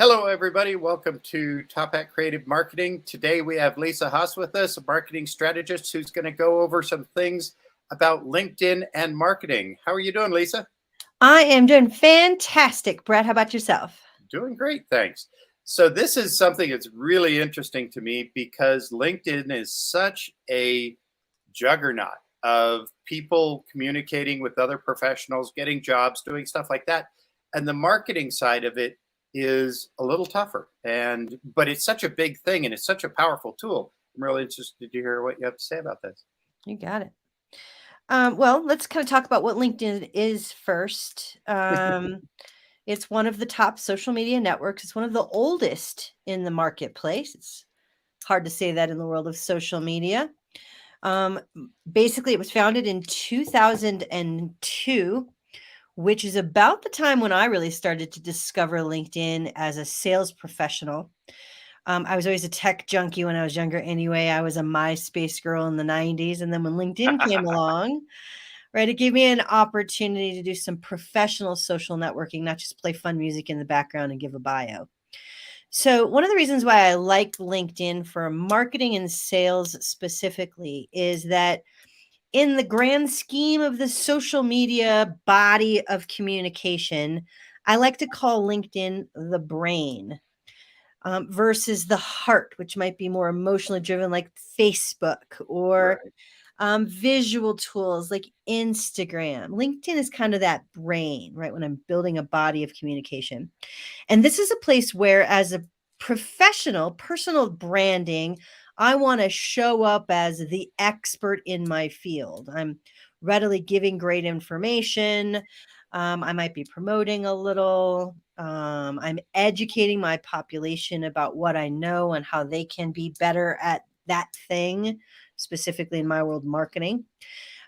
Hello, everybody. Welcome to Top Hat Creative Marketing. Today we have Lisa Haas with us, a marketing strategist who's going to go over some things about LinkedIn and marketing. How are you doing, Lisa? I am doing fantastic. Brett, how about yourself? Doing great, thanks. So this is something that's really interesting to me because LinkedIn is such a juggernaut of people communicating with other professionals, getting jobs, doing stuff like that. And the marketing side of it is a little tougher. But it's such a big thing and it's such a powerful tool. I'm really interested to hear what you have to say about this. You got it. Well, let's kind of talk about what LinkedIn is first. It's one of the top social media networks. It's one of the oldest in the marketplace. It's hard to say that in the world of social media. Um, Basically, it was founded in 2002, which is about the time when I really started to discover LinkedIn as a sales professional. I was always a tech junkie when I was younger anyway. I was a MySpace girl in the 90s. And then when LinkedIn came along, right, it gave me an opportunity to do some professional social networking, not just play fun music in the background and give a bio. So, one of the reasons why I like LinkedIn for marketing and sales specifically is that in the grand scheme of the social media body of communication, I like to call LinkedIn the brain versus the heart, which might be more emotionally driven, like Facebook or Right. visual tools like Instagram. LinkedIn is kind of that brain, right? When I'm building a body of communication. And this is a place where, as a professional, personal branding, I want to show up as the expert in my field. I'm readily giving great information. I might be promoting a little. I'm educating my population about what I know and how they can be better at that thing, specifically in my world, marketing.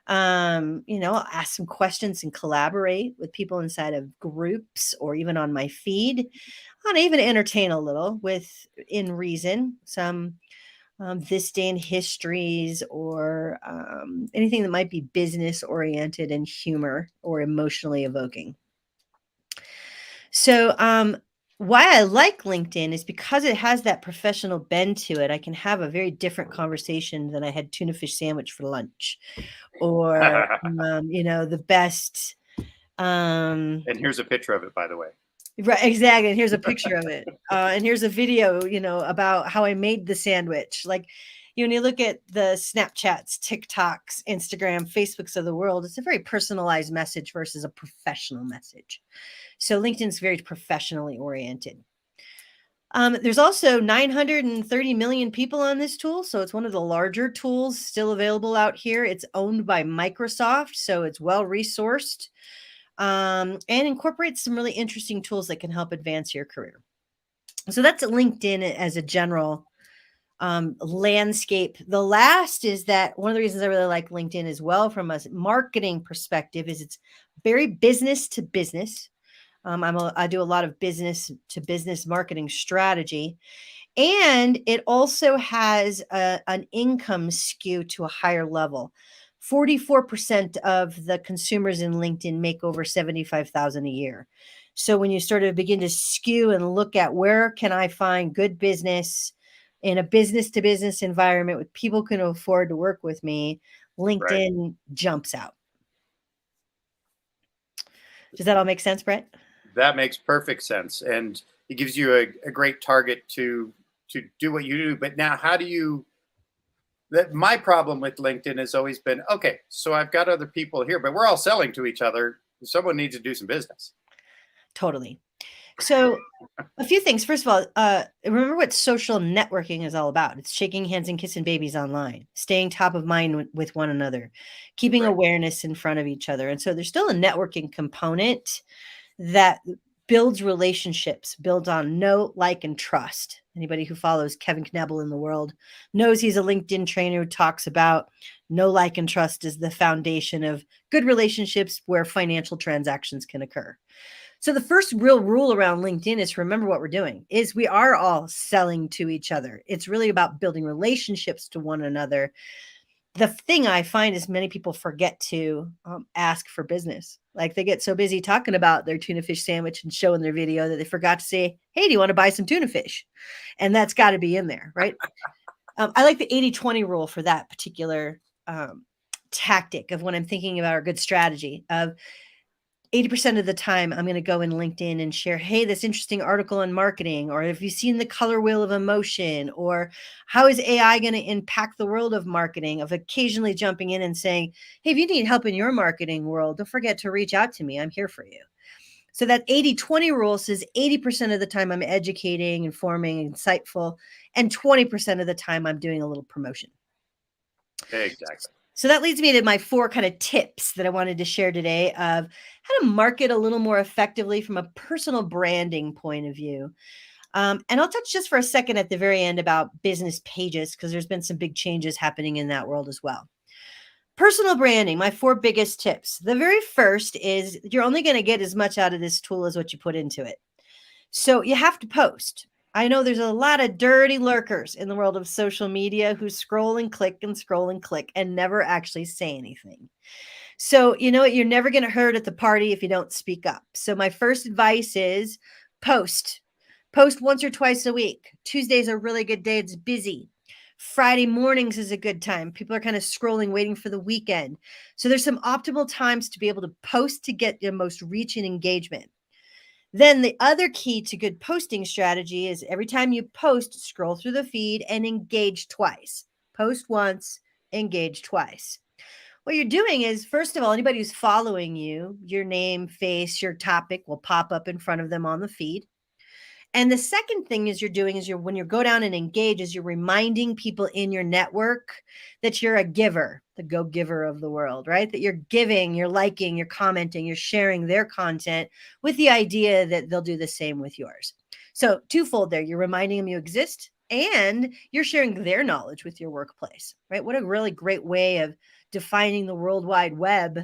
I'll ask some questions and collaborate with people inside of groups or even on my feed. I'll even entertain a little with in reason some this day in histories or anything that might be business oriented and humor or emotionally evoking. So, why I like LinkedIn is because it has that professional bend to it. I can have a very different conversation than I had tuna fish sandwich for lunch, or the best. And here's a picture of it, by the way. Right, exactly. And here's a picture of it, and here's a video, about how I made the sandwich. Like, when you look at the Snapchats, TikToks, Instagram, Facebooks of the world, it's a very personalized message versus a professional message. So LinkedIn's very professionally oriented. There's also 930 million people on this tool, so it's one of the larger tools still available out here. It's owned by Microsoft, so it's well resourced, and incorporates some really interesting tools that can help advance your career. So that's LinkedIn as a general landscape. The last is that one of the reasons I really like LinkedIn as well from a marketing perspective is it's very business to business. I do a lot of business to business marketing strategy. And it also has an income skew to a higher level. 44% of the consumers in LinkedIn make over 75,000 a year. So when you sort of begin to skew and look at where can I find good business in a business to business environment with people can afford to work with me, Right. LinkedIn jumps out. Does that all make sense, Brett? That makes perfect sense. And it gives you a great target to do what you do. But now, how do you that my problem with LinkedIn has always been okay, so I've got other people here, but we're all selling to each other. Someone needs to do some business. Totally. So a few things. First of all, remember what social networking is all about. It's shaking hands and kissing babies online, staying top of mind with one another, keeping Right. awareness in front of each other. And so there's still a networking component that builds relationships, builds on know, like, and trust. Anybody who follows Kevin Knebel in the world knows he's a LinkedIn trainer who talks about know, like, and trust is the foundation of good relationships where financial transactions can occur. So the first real rule around LinkedIn is to remember what we're doing is we are all selling to each other. It's really about building relationships to one another. The thing I find is many people forget to ask for business. Like they get so busy talking about their tuna fish sandwich and showing their video that they forgot to say, hey, do you want to buy some tuna fish? And that's got to be in there, right? I like the 80-20 rule for that particular tactic of when I'm thinking about a good strategy of 80% of the time, I'm going to go in LinkedIn and share, hey, this interesting article on marketing, or have you seen the color wheel of emotion, or how is AI going to impact the world of marketing? Of occasionally jumping in and saying, hey, if you need help in your marketing world, don't forget to reach out to me. I'm here for you. So that 80-20 rule says 80% of the time I'm educating, informing, insightful, and 20% of the time I'm doing a little promotion. Exactly. So that leads me to my 4 kind of tips that I wanted to share today of how to market a little more effectively from a personal branding point of view. And I'll touch just for a second at the very end about business pages, because there's been some big changes happening in that world as well. Personal branding, my 4 biggest tips. The very first is you're only going to get as much out of this tool as what you put into it. So you have to post. I know there's a lot of dirty lurkers in the world of social media who scroll and click and never actually say anything. So, you know what? You're never going to hurt at the party if you don't speak up. So, my first advice is post. Post once or twice a week. Tuesday's a really good day. It's busy. Friday mornings is a good time. People are kind of scrolling, waiting for the weekend. So, there's some optimal times to be able to post to get the most reach and engagement. Then the other key to good posting strategy is every time you post, scroll through the feed and engage twice. Post once, engage twice. What you're doing is, first of all, anybody who's following you, your name, face, your topic will pop up in front of them on the feed. And the second thing is you're doing is when you go down and engage is you're reminding people in your network that you're a giver, the go giver of the world, right? That you're giving, you're liking, you're commenting, you're sharing their content with the idea that they'll do the same with yours. So twofold there, you're reminding them you exist and you're sharing their knowledge with your workplace, right? What a really great way of defining the World Wide Web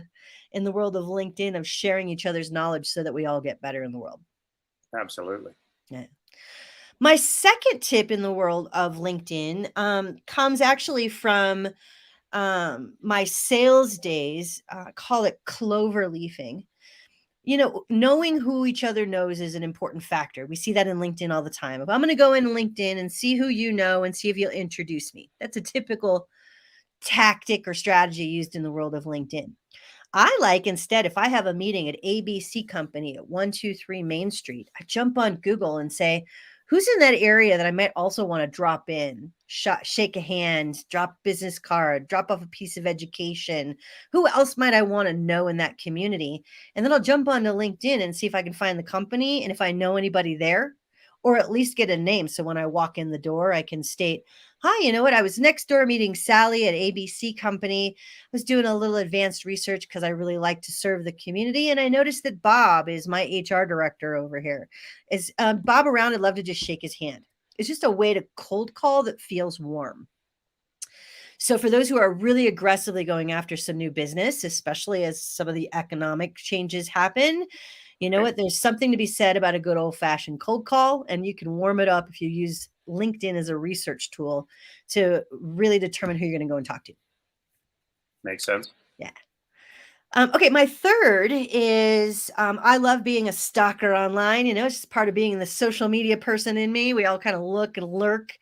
in the world of LinkedIn, of sharing each other's knowledge so that we all get better in the world. Absolutely. Yeah. My second tip in the world of LinkedIn comes actually from my sales days. Call it clover leafing. You know, knowing who each other knows is an important factor. We see that in LinkedIn all the time. If I'm going to go in LinkedIn and see who you know and see if you'll introduce me, that's a typical tactic or strategy used in the world of LinkedIn. I like instead, if I have a meeting at ABC Company at 123 Main Street, I jump on Google and say, who's in that area that I might also want to drop in, shake a hand, drop business card, drop off a piece of education. Who else might I want to know in that community? And then I'll jump onto LinkedIn and see if I can find the company and if I know anybody there, or at least get a name. So when I walk in the door, I can state, hi, you know what? I was next door meeting Sally at ABC Company. I was doing a little advanced research because I really like to serve the community. And I noticed that Bob is my HR director over here. Is Bob around? I'd love to just shake his hand. It's just a way to cold call that feels warm. So for those who are really aggressively going after some new business, especially as some of the economic changes happen, you know Okay. what? There's something to be said about a good old-fashioned cold call, and you can warm it up if you use LinkedIn as a research tool to really determine who you're going to go and talk to. Makes sense. Yeah. Okay, my third is I love being a stalker online. You know, it's just part of being the social media person in me. We all kind of look and lurk.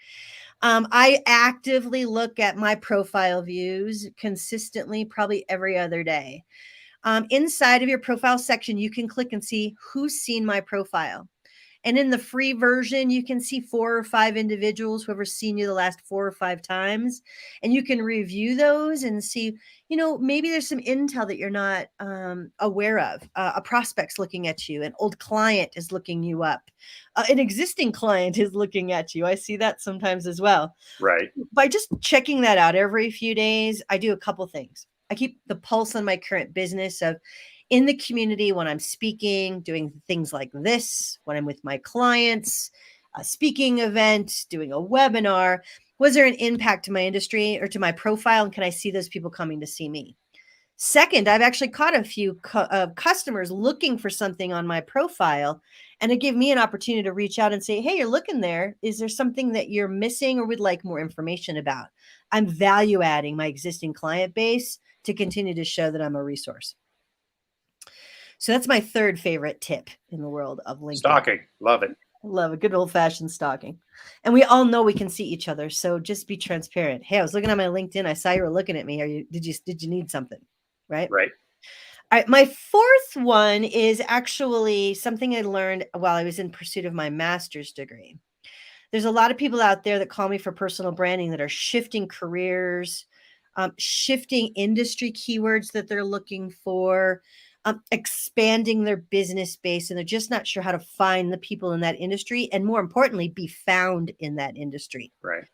I actively look at my profile views consistently, probably every other day. Inside of your profile section, you can click and see who's seen my profile. And in the free version, you can see 4 or 5 individuals who have seen you the last 4 or 5 times. And you can review those and see, you know, maybe there's some intel that you're not aware of. A prospect's looking at you. An old client is looking you up. An existing client is looking at you. I see that sometimes as well. Right. By just checking that out every few days, I do a couple things. I keep the pulse on my current business of in the community when I'm speaking, doing things like this, when I'm with my clients, a speaking event, doing a webinar. Was there an impact to my industry or to my profile? And can I see those people coming to see me? Second, I've actually caught a few customers looking for something on my profile. And it gave me an opportunity to reach out and say, hey, you're looking there. Is there something that you're missing or would like more information about? I'm value adding my existing client base to continue to show that I'm a resource. So that's my third favorite tip in the world of LinkedIn. Stalking. Love it. I love a good old fashioned stalking. And we all know we can see each other. So just be transparent. Hey, I was looking at my LinkedIn. I saw you were looking at me. Did you need something? Right. Right. All right. My fourth one is actually something I learned while I was in pursuit of my master's degree. There's a lot of people out there that call me for personal branding that are shifting careers, shifting industry keywords that they're looking for, expanding their business base, and they're just not sure how to find the people in that industry, and more importantly, be found in that industry. Right.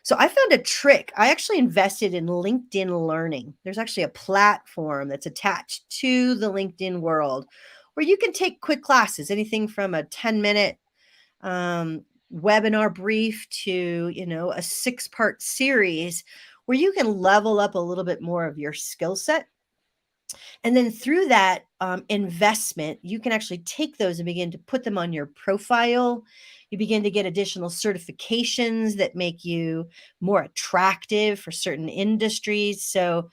So I found a trick. I actually invested in LinkedIn Learning. There's actually a platform that's attached to the LinkedIn world where you can take quick classes, anything from a 10-minute webinar brief to, a 6-part series where you can level up a little bit more of your skill set. And then through that investment, you can actually take those and begin to put them on your profile. You begin to get additional certifications that make you more attractive for certain industries. So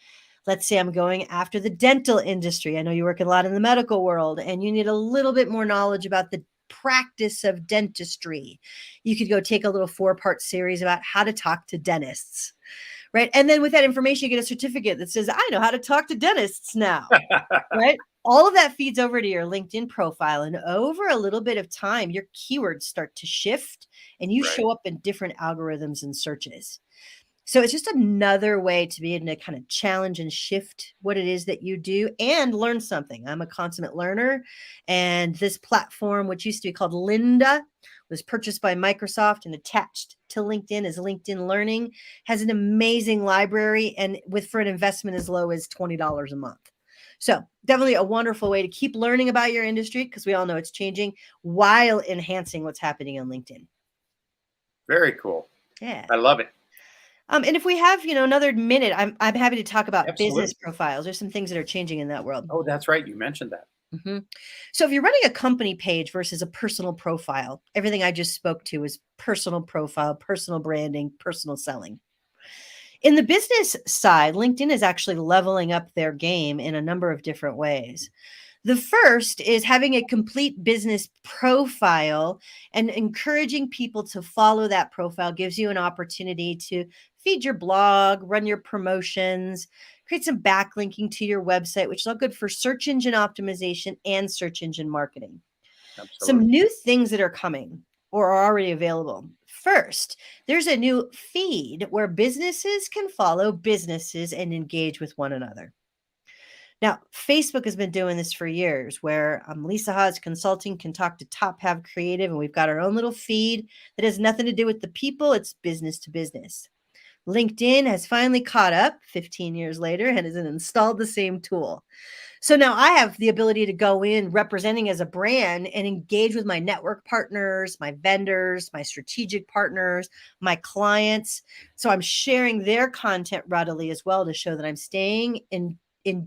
let's say I'm going after the dental industry. I know you work a lot in the medical world and you need a little bit more knowledge about the practice of dentistry. You could go take a little 4-part series about how to talk to dentists. Right. And then with that information, you get a certificate that says, I know how to talk to dentists now. Right. All of that feeds over to your LinkedIn profile. And over a little bit of time, your keywords start to shift and you show up in different algorithms and searches. So it's just another way to be able to kind of challenge and shift what it is that you do and learn something. I'm a consummate learner. And this platform, which used to be called Lynda, was purchased by Microsoft and attached to LinkedIn as LinkedIn Learning, has an amazing library and for an investment as low as $20 a month. So definitely a wonderful way to keep learning about your industry because we all know it's changing while enhancing what's happening on LinkedIn. Very cool. Yeah. I love it. And if we have, another minute, I'm happy to talk about Absolutely. business profiles. There's some things that are changing in that world. Oh, that's right. You mentioned that. Mm-hmm. So if you're running a company page versus a personal profile, everything I just spoke to is personal profile, personal branding, personal selling. In the business side, LinkedIn is actually leveling up their game in a number of different ways. The first is having a complete business profile and encouraging people to follow that profile gives you an opportunity to feed your blog, run your promotions, create some backlinking to your website, which is all good for search engine optimization and search engine marketing. Absolutely. Some new things that are coming or are already available. First, there's a new feed where businesses can follow businesses and engage with one another. Now, Facebook has been doing this for years where Lisa Haas Consulting can talk to Top Have Creative, and we've got our own little feed that has nothing to do with the people. It's business to business. LinkedIn has finally caught up 15 years later and has installed the same tool. So now I have the ability to go in representing as a brand and engage with my network partners, my vendors, my strategic partners, my clients. So I'm sharing their content readily as well to show that I'm staying in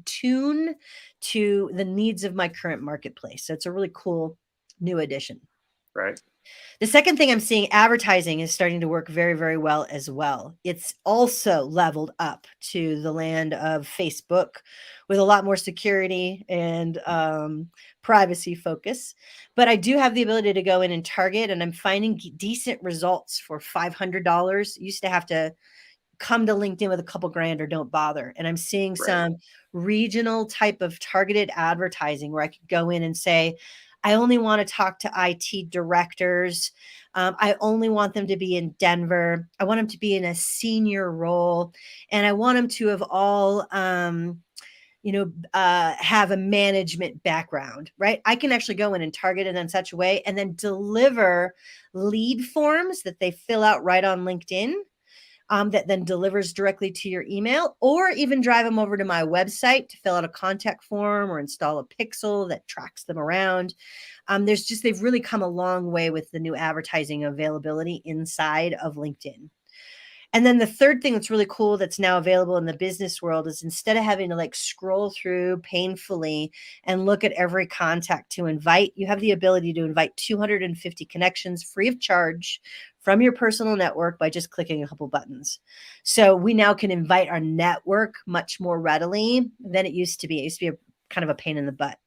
tune to the needs of my current marketplace. So it's a really cool new addition. Right. The second thing I'm seeing, advertising is starting to work very, very well as well. It's also leveled up to the land of Facebook with a lot more security and privacy focus. But I do have the ability to go in and target, and I'm finding decent results for $500. Used to have to come to LinkedIn with a couple grand or don't bother. And I'm seeing some regional type of targeted advertising where I could go in and say, I only want to talk to IT directors. I only want them to be in Denver. I want them to be in a senior role. And I want them to have all, have a management background, right? I can actually go in and target it in such a way and then deliver lead forms that they fill out right on LinkedIn. That then delivers directly to your email, or even drive them over to my website to fill out a contact form or install a pixel that tracks them around. They've really come a long way with the new advertising availability inside of LinkedIn. And then the third thing that's really cool that's now available in the business world is instead of having to like scroll through painfully and look at every contact to invite, you have the ability to invite 250 connections free of charge from your personal network by just clicking a couple buttons. So we now can invite our network much more readily than it used to be. It used to be kind of a pain in the butt.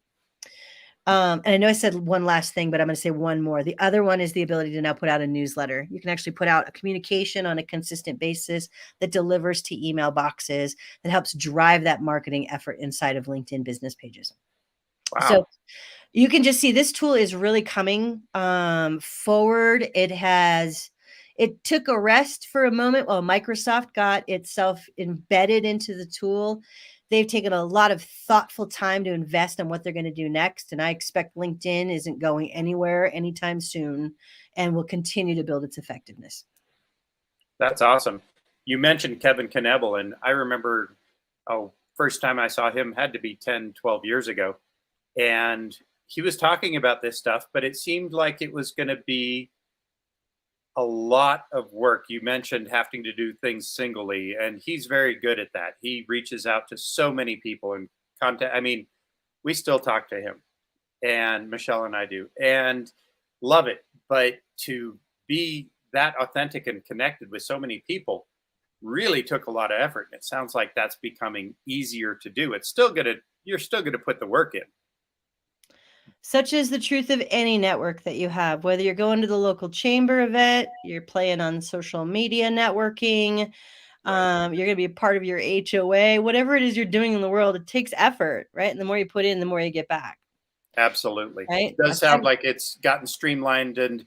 And I know I said one last thing, but I'm going to say one more. The other one is the ability to now put out a newsletter. You can actually put out a communication on a consistent basis that delivers to email boxes that helps drive that marketing effort inside of LinkedIn business pages. Wow. So you can just see this tool is really coming forward. It took a rest for a moment while Microsoft got itself embedded into the tool. They've taken a lot of thoughtful time to invest in what they're going to do next. And I expect LinkedIn isn't going anywhere anytime soon and will continue to build its effectiveness. That's awesome. You mentioned Kevin Knebel, and I remember, first time I saw him had to be 10, 12 years ago. And he was talking about this stuff, but it seemed like it was going to be a lot of work. You mentioned having to do things singly, and he's very good at that. He reaches out to so many people and contact. I mean, we still talk to him, and Michelle and I do, and love it. But to be that authentic and connected with so many people really took a lot of effort. And it sounds like that's becoming easier to do. You're still gonna put the work in. Such is the truth of any network that you have, whether you're going to the local chamber event, you're playing on social media networking, you're going to be a part of your HOA, whatever it is you're doing in the world, it takes effort, right? And the more you put in, the more you get back. Absolutely. Right? It does sound like it's gotten streamlined and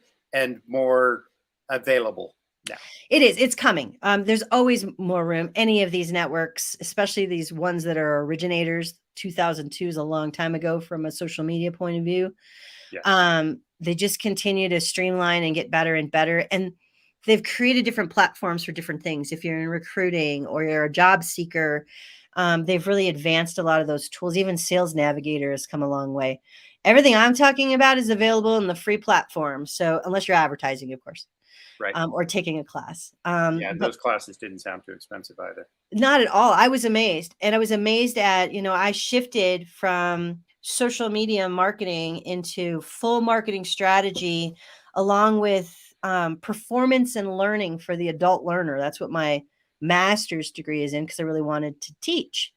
more available now. It is. It's coming. There's always more room. Any of these networks, especially these ones that are originators, 2002 is a long time ago from a social media point of view. Yeah. They just continue to streamline and get better and better. And they've created different platforms for different things. If you're in recruiting or you're a job seeker, they've really advanced a lot of those tools. Even Sales Navigator has come a long way. Everything I'm talking about is available in the free platform. So unless you're advertising, of course. Right. Or taking a class. Yeah, those classes didn't sound too expensive either. Not at all. I was amazed. And I was amazed at, I shifted from social media marketing into full marketing strategy along with performance and learning for the adult learner. That's what my master's degree is in, because I really wanted to teach.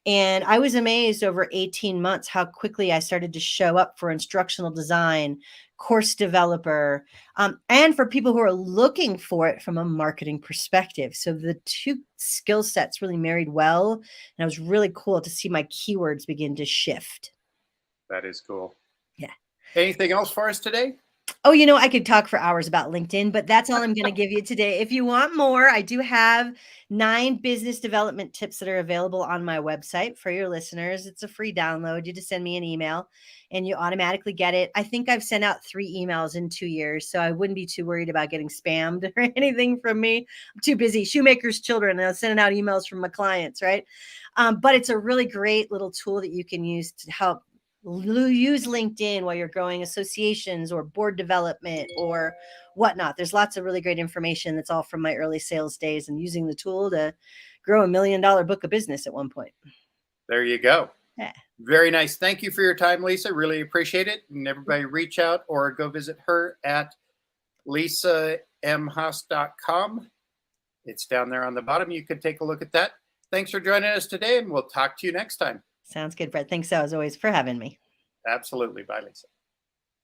And I was amazed over 18 months how quickly I started to show up for instructional design, course developer, and for people who are looking for it from a marketing perspective. So the two skill sets really married well. And it was really cool to see my keywords begin to shift. That is cool. Yeah. Anything else for us today? Oh, I could talk for hours about LinkedIn, but that's all I'm going to give you today. If you want more, I do have 9 business development tips that are available on my website for your listeners. It's a free download. You just send me an email and you automatically get it. I think I've sent out 3 emails in 2 years, so I wouldn't be too worried about getting spammed or anything from me. I'm too busy. Shoemaker's children. I'm sending out emails from my clients, right? But it's a really great little tool that you can use to help use LinkedIn while you're growing associations or board development or whatnot. There's lots of really great information that's all from my early sales days and using the tool to grow $1 million book of business at one point. There you go. Yeah. Very nice. Thank you for your time, Lisa. Really appreciate it. And everybody reach out or go visit her at lisamhaas.com. It's down there on the bottom. You can take a look at that. Thanks for joining us today, and we'll talk to you next time. Sounds good, Brett. Thanks as always for having me. Absolutely. Bye, Lisa.